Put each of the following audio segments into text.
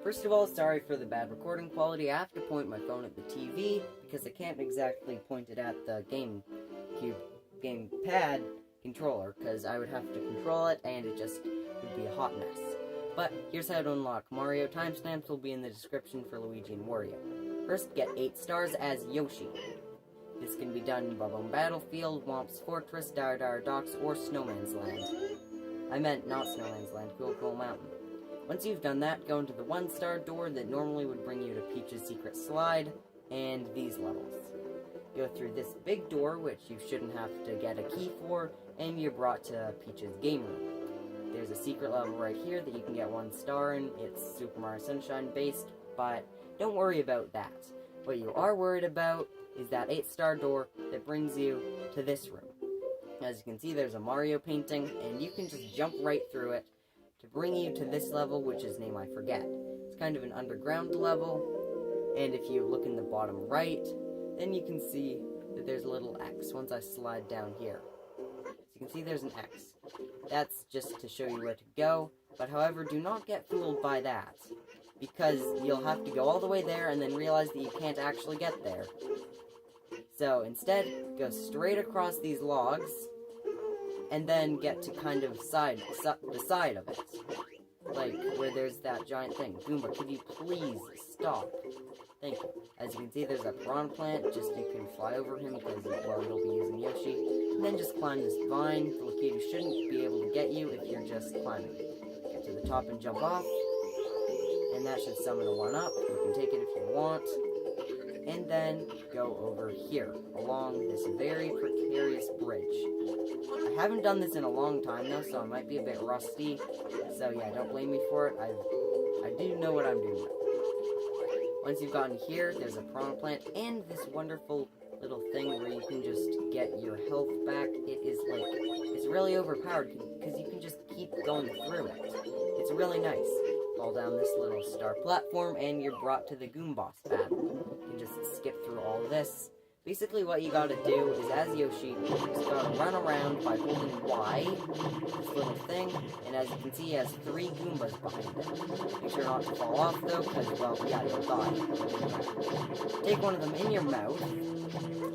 First of all, sorry for the bad recording quality. I have to point my phone at the TV because I can't exactly point it at the gamepad controller because I would have to control it and it just would be a hot mess. But here's how to unlock Mario. Timestamps will be in the description for Luigi and Wario. First, get 8 stars as Yoshi. This can be done in Bob-omb Battlefield, Womp's Fortress, Dar Docks, or Snowman's Land. I meant not Snowman's Land, Cool Mountain. Once you've done that, go into the 1-star door that normally would bring you to Peach's Secret Slide, and these levels. Go through this big door, which you shouldn't have to get a key for, and you're brought to Peach's Game Room. There's a secret level right here that you can get 1 star in. It's Super Mario Sunshine based, but don't worry about that. What you are worried about is that 8-star door that brings you to this room. As you can see, there's a Mario painting, and you can just jump right through it to bring you to this level, which is name I forget. It's kind of an underground level, and if you look in the bottom right, then you can see that there's a little X once I slide down here. So you can see there's an X. That's just to show you where to go, but however, do not get fooled by that, because you'll have to go all the way there and then realize that you can't actually get there. So instead, go straight across these logs, and then get to kind of the side of it. Like, where there's that giant thing. Goomba, could you please stop? Thank you. As you can see, there's a piranha plant, just you can fly over him because, well, you'll be using Yoshi. And then just climb this vine. The Luigi shouldn't be able to get you if you're just climbing. Get to the top and jump off. And that should summon a 1-up. You can take it if you want. And then go over here, along this very precarious bridge. I haven't done this in a long time, though, so I might be a bit rusty. So yeah, don't blame me for it. I do know what I'm doing. Once you've gotten here, there's a piranha plant and this wonderful little thing where you can just get your health back. It is like, it's really overpowered because you can just keep going through it. It's really nice. Fall down this little star platform and you're brought to the Goomboss battle. You can just skip through all this. Basically what you gotta do is, as Yoshi, you just gotta run around by holding Y, this little thing, and as you can see, he has 3 Goombas behind him. Make sure not to fall off though, because, well, yeah, you'll die. Take one of them in your mouth,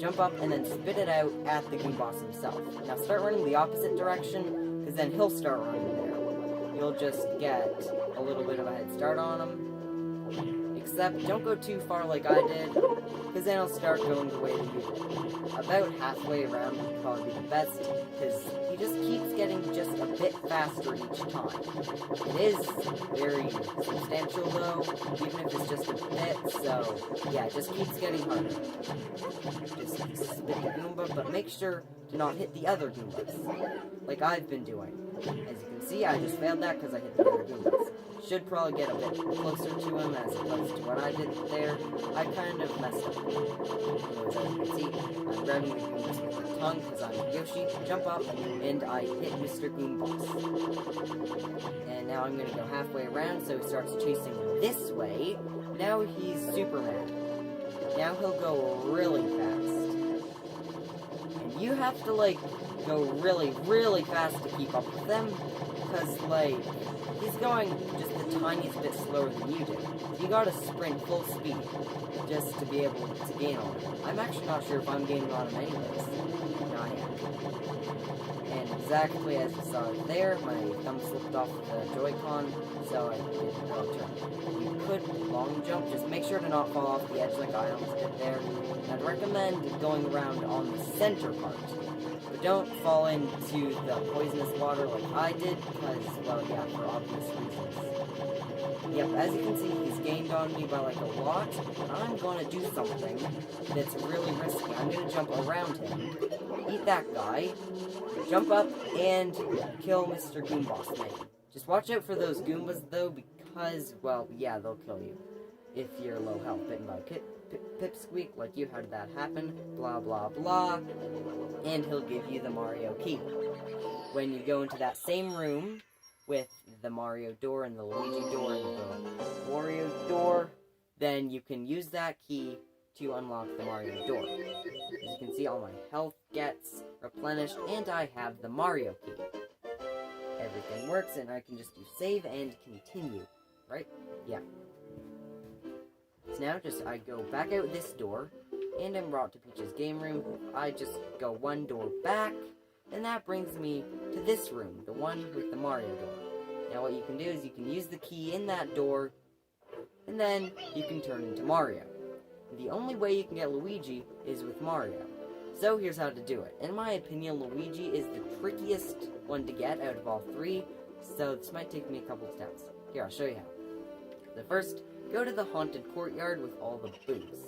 jump up, and then spit it out at the Goomboss himself. Now start running the opposite direction, because then he'll start running there. You'll just get a little bit of a head start on him. Except, don't go too far like I did, because then he'll start going the way that you did. About halfway around would probably be the best, because he just keeps getting just a bit faster each time. It is very substantial though, even if it's just a bit, so yeah, it just keeps getting harder. Just spit the Goomba, but make sure to not hit the other Goombas, like I've been doing. As you can see, I just failed that because I hit the other Goombas. Should probably get a bit closer to him as opposed to what I did there. I kind of messed up. Anyways, as you can see, I'm grabbing the Goombas with my tongue because I'm Yoshi. Jump up, and I hit Mr. Goomboss. And now I'm going to go halfway around, so he starts chasing this way. Now he's Superman. Now he'll go really fast. And you have to, like, go really, really fast to keep up with them. Because, like, he's going just the tiniest bit slower than you do. You gotta sprint full speed just to be able to gain on him. I'm actually not sure if I'm gaining on him anyways. No, I am. And exactly as you saw it there, my thumb slipped off the Joy-Con, so I did not turn. You could long jump, just make sure to not fall off the edge like I almost did there. I'd recommend going around on the center part. But don't fall into the poisonous water like I did, because, well, yeah, for obvious reasons. Yep, as you can see, he's gained on me by, like, a lot. I'm gonna do something that's really risky. I'm gonna jump around him, eat that guy, jump up, and kill Mr. Goomboss Man. Just watch out for those Goombas, though, because, well, yeah, they'll kill you. If you're low health, bitten by Pipsqueak, like you, how did that happen? Blah, blah, blah. And he'll give you the Mario key. When you go into that same room with the Mario door and the Luigi door and the Wario door, then you can use that key to unlock the Mario door. As you can see, all my health gets replenished, and I have the Mario key. Everything works, and I can just do save and continue, right? Yeah. now, I go back out this door, and I'm brought to Peach's game room. I just go one door back, and that brings me to this room, the one with the Mario door. Now what you can do is you can use the key in that door, and then you can turn into Mario. The only way you can get Luigi is with Mario. So here's how to do it. In my opinion, Luigi is the trickiest one to get out of all three, so this might take me a couple steps. Here, I'll show you how. The first, go to the haunted courtyard with all the boos.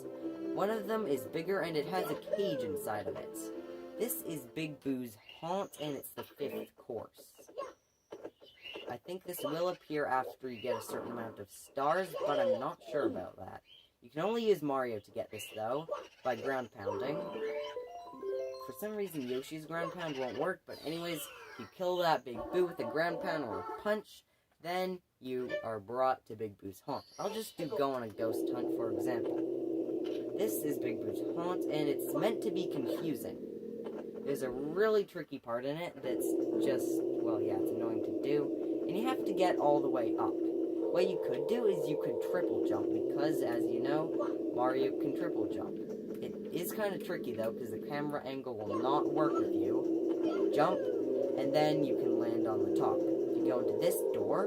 One of them is bigger and it has a cage inside of it. This is Big Boo's haunt, and it's the 5th course. I think this will appear after you get a certain amount of stars, but I'm not sure about that. You can only use Mario to get this, though, by ground pounding. For some reason, Yoshi's ground pound won't work, but anyways, if you kill that Big Boo with a ground pound or a punch, then you are brought to Big Boo's haunt. I'll just do go on a ghost hunt, for example. This is Big Boo's haunt, and it's meant to be confusing. There's a really tricky part in it that's just, well, yeah, it's annoying to do, and you have to get all the way up. What you could do is you could triple jump, because, as you know, Mario can triple jump. It is kind of tricky, though, because the camera angle will not work with you. Jump, and then you can land on the top. You go into this door,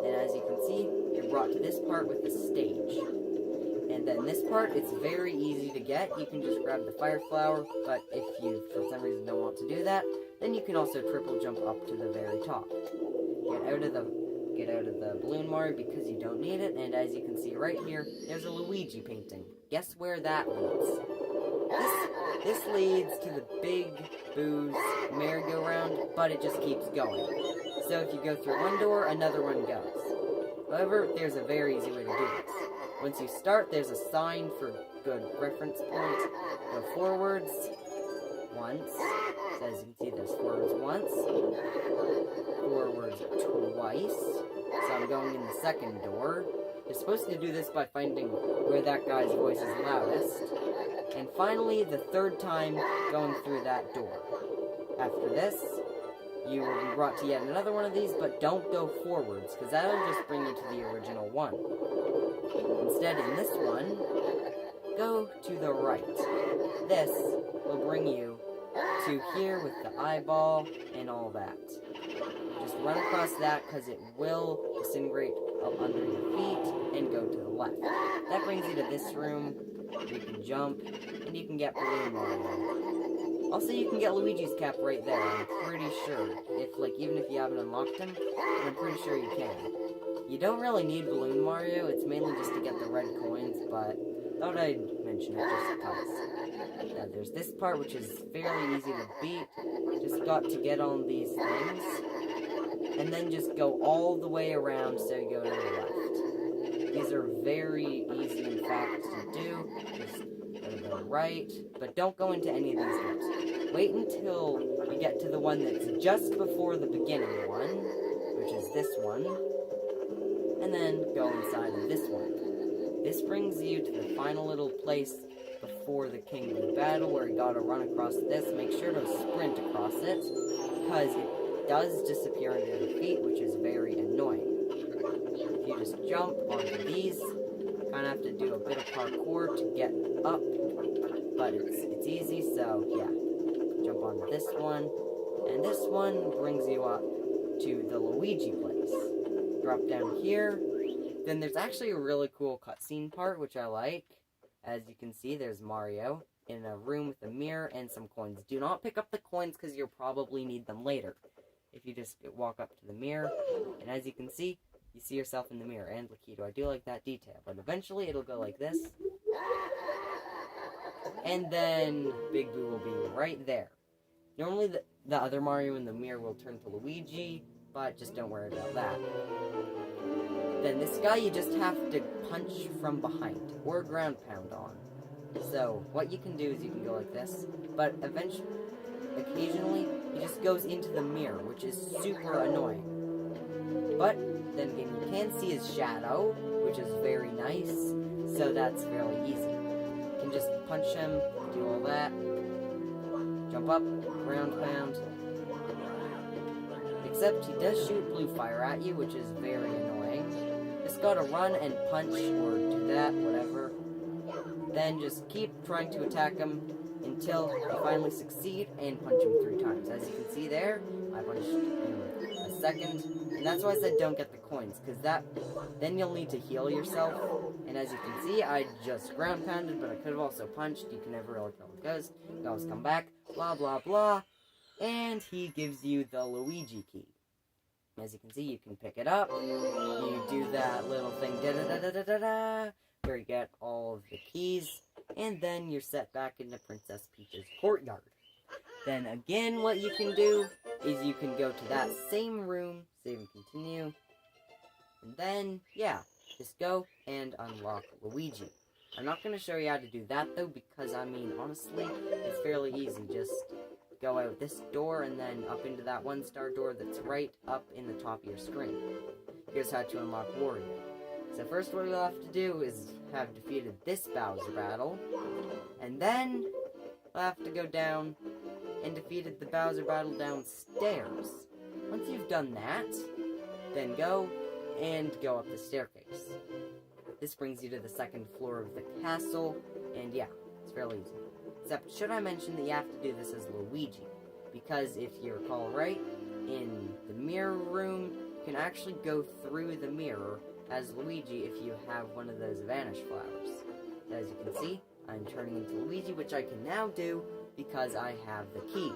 and as you can see, you're brought to this part with the stage. And then this part, it's very easy to get. You can just grab the fire flower, but if you, for some reason, don't want to do that, then you can also triple jump up to the very top. Get out of the balloon Mario because you don't need it, and as you can see right here, there's a Luigi painting. Guess where that leads? This leads to the Big Boo's merry-go-round, but it just keeps going. So if you go through one door, another one goes. However, there's a very easy way to do this. Once you start, there's a sign for good reference point. Go forwards once. So as you can see, there's forwards once. Forwards twice. So I'm going in the second door. You're supposed to do this by finding where that guy's voice is loudest. And finally, the third time, going through that door. After this, you will be brought to yet another one of these, but don't go forwards, because that'll just bring you to the original one. Instead, in this one, go to the right. This will bring you to here with the eyeball and all that. Just run across that, because it will disintegrate up under your feet and go to the left. That brings you to this room. You can jump, and you can get Balloon Mario. Also, you can get Luigi's cap right there, I'm pretty sure. Even if you haven't unlocked him, I'm pretty sure you can. You don't really need Balloon Mario, it's mainly just to get the red coins, but thought I'd mention it just because. Now, there's this part, which is fairly easy to beat. Just got to get on these things, and then just go all the way around so you go to the left. These are very easy, in fact, to do. Just go to the right, but don't go into any of these doors. Wait until you get to the one that's just before the beginning one, which is this one, and then go inside of this one. This brings you to the final little place before the King Boo battle, where you gotta run across this. Make sure to sprint across it, because it does disappear under your feet, which is very annoying. If you just jump onto these, you kind of have to do a bit of parkour to get up, but it's easy, so yeah. Jump onto this one, and this one brings you up to the Luigi place. Drop down here, then there's actually a really cool cutscene part, which I like. As you can see, there's Mario in a room with a mirror and some coins. Do not pick up the coins, because you'll probably need them later. If you just walk up to the mirror, and as you can see, you see yourself in the mirror, and Lakido, I do like that detail, but eventually it'll go like this. And then Big Boo will be right there. Normally the other Mario in the mirror will turn to Luigi, but just don't worry about that. Then this guy you just have to punch from behind, or ground pound on. So what you can do is you can go like this, but occasionally he just goes into the mirror, which is super annoying. But then again, you can see his shadow, which is very nice, so that's fairly easy. You can just punch him, do all that, jump up, ground pound. Except he does shoot blue fire at you, which is very annoying. Just gotta run and punch, or do that, whatever. Then just keep trying to attack him until you finally succeed and punch him 3 times. As you can see there, I punched him a second, and that's why I said don't get the coins, because then you'll need to heal yourself. And as you can see, I just ground pounded, but I could have also punched. You can never really tell how it goes. You always come back, blah blah blah, and he gives you the Luigi key. As you can see, you can pick it up. You do that little thing, da-da-da-da-da-da, where you get all of the keys, and then you're set back into Princess Peach's courtyard. Then again, what you can do is you can go to that same room, save and continue, and then, yeah, just go and unlock Luigi. I'm not going to show you how to do that, though, because, I mean, honestly, it's fairly easy. Just go out this door and then up into that 1-star door that's right up in the top of your screen. Here's how to unlock Wario. So first what you'll have to do is have defeated this Bowser battle, and then you'll have to go down and defeated the Bowser battle downstairs. Once you've done that, then go up the staircase. This brings you to the 2nd floor of the castle, and yeah, it's fairly easy. Except, should I mention that you have to do this as Luigi? Because if you recall right, in the mirror room, you can actually go through the mirror as Luigi if you have one of those vanish flowers. As you can see, I'm turning into Luigi, which I can now do because I have the key.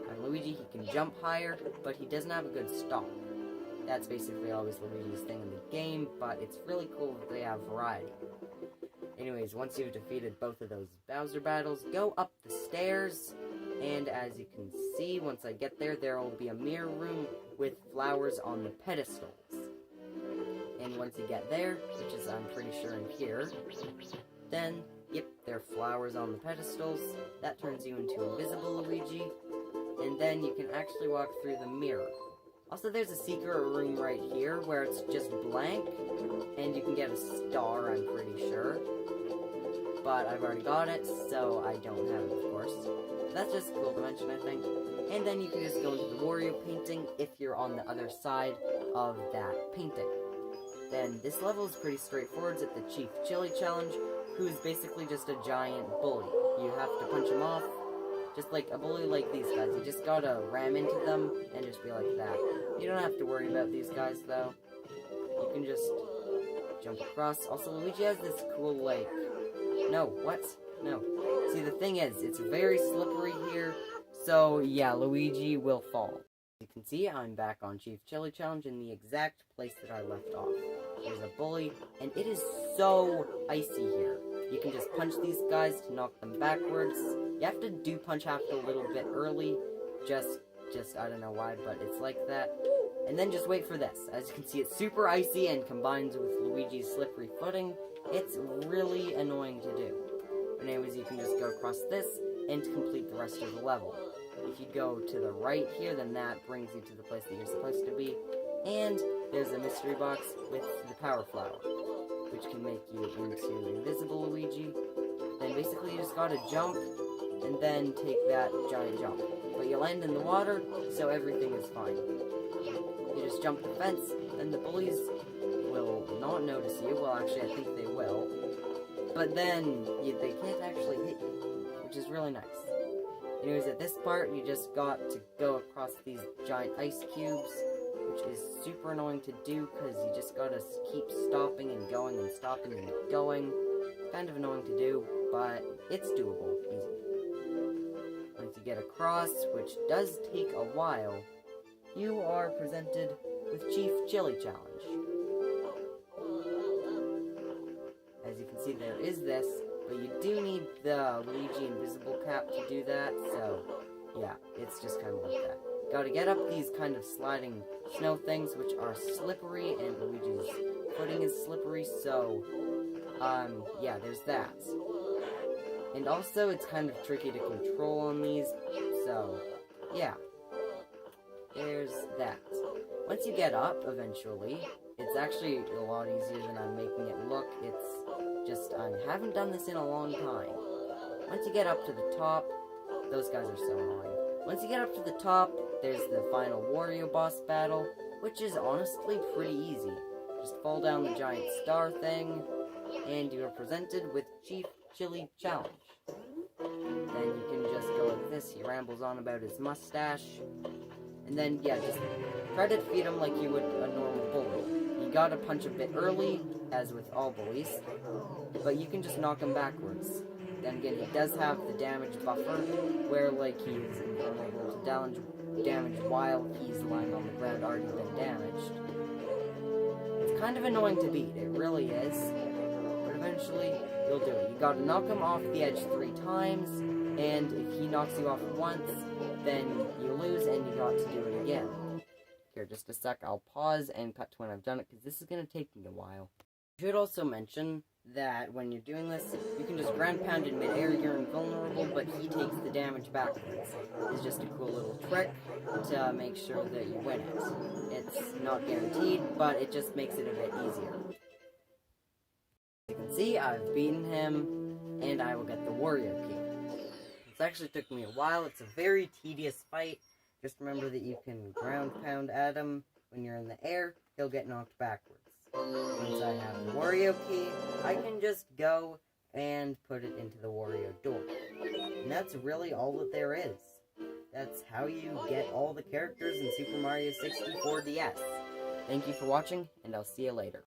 On Luigi, he can jump higher, but he doesn't have a good stop. That's basically always Luigi's thing in the game, but it's really cool that they have variety. Anyways, once you've defeated both of those Bowser battles, go up the stairs, and as you can see, once I get there, there will be a mirror room with flowers on the pedestals. And once you get there, which is I'm pretty sure in here, then, yep, there are flowers on the pedestals. That turns you into Invisible Luigi, and then you can actually walk through the mirror. Also, there's a secret room right here where it's just blank, and you can get a star, I'm pretty sure. But I've already got it, so I don't have it, of course. That's just cool to mention, I think. And then you can just go into the Wario painting if you're on the other side of that painting. Then this level is pretty straightforward. It's at the Chief Chili Challenge, who's basically just a giant bully. You have to punch him off, just like a bully like these guys. You just gotta ram into them and just be like that. You don't have to worry about these guys, though. You can just jump across. Also, Luigi has this cool, like... No, what? No. See, the thing is, it's very slippery here, so yeah, Luigi will fall. As you can see, I'm back on Chief Chili Challenge in the exact place that I left off. There's a bully, and it is so icy here. You can just punch these guys to knock them backwards. You have to do punch half a little bit early, just I don't know why, but it's like that. And then just wait for this. As you can see, it's super icy and combines with Luigi's slippery footing. It's really annoying to do. But anyways, you can just go across this and complete the rest of the level. If you go to the right here, then that brings you to the place that you're supposed to be. And there's a mystery box with the power flower, which can make you into Invisible Luigi. Then basically you just gotta jump, and then take that giant jump. But you land in the water, so everything is fine. You just jump the fence, and the bullies will not notice you. Well, actually, I think they will. But then, they can't actually hit you, which is really nice. Anyways, at this part, you just got to go across these giant ice cubes, which is super annoying to do, because you just gotta keep stopping and going and stopping and going. Kind of annoying to do, but it's doable, easy. Once you get across, which does take a while, you are presented with Chief Chili Challenge. As you can see, there is this, but you do need the Luigi Invisible Cap to do that, so yeah, it's just kind of like that. Gotta get up these kind of sliding snow things, which are slippery, and Luigi's footing is slippery, so, yeah, there's that. And also, it's kind of tricky to control on these, so, yeah. There's that. Once you get up, eventually, it's actually a lot easier than I'm making it look. It's just, I haven't done this in a long time. Once you get up to the top, those guys are so annoying. Once you get up to the top, there's the final Wario boss battle, which is honestly pretty easy. Just fall down the giant star thing, and you are presented with Chief Chili Challenge. Then you can just go like this. He rambles on about his mustache. And then, yeah, just try to defeat him like you would a normal bully. You gotta punch a bit early, as with all bullies, but you can just knock him backwards. Then again, he does have the damage buffer, where, like, he's invulnerable to damage while he's lying on the ground already been damaged. It's kind of annoying to beat, it really is, but eventually you'll do it. You gotta knock him off the edge 3 times, and if he knocks you off once, then you lose and you got to do it again. Here, just a sec, I'll pause and cut to when I've done it, because this is going to take me a while. I should also mention that when you're doing this, you can just ground pound in midair, you're invulnerable, but he takes the damage backwards. It's just a cool little trick to make sure that you win it. It's not guaranteed, but it just makes it a bit easier. As you can see, I've beaten him, and I will get the wario key. This actually took me a while. It's a very tedious fight. Just remember that you can ground pound at him when you're in the air. He'll get knocked backwards. Once I have the wario key, I can just go and put it into the wario door. And that's really all that there is. That's how you get all the characters in Super Mario 64 DS. Thank you for watching, and I'll see you later.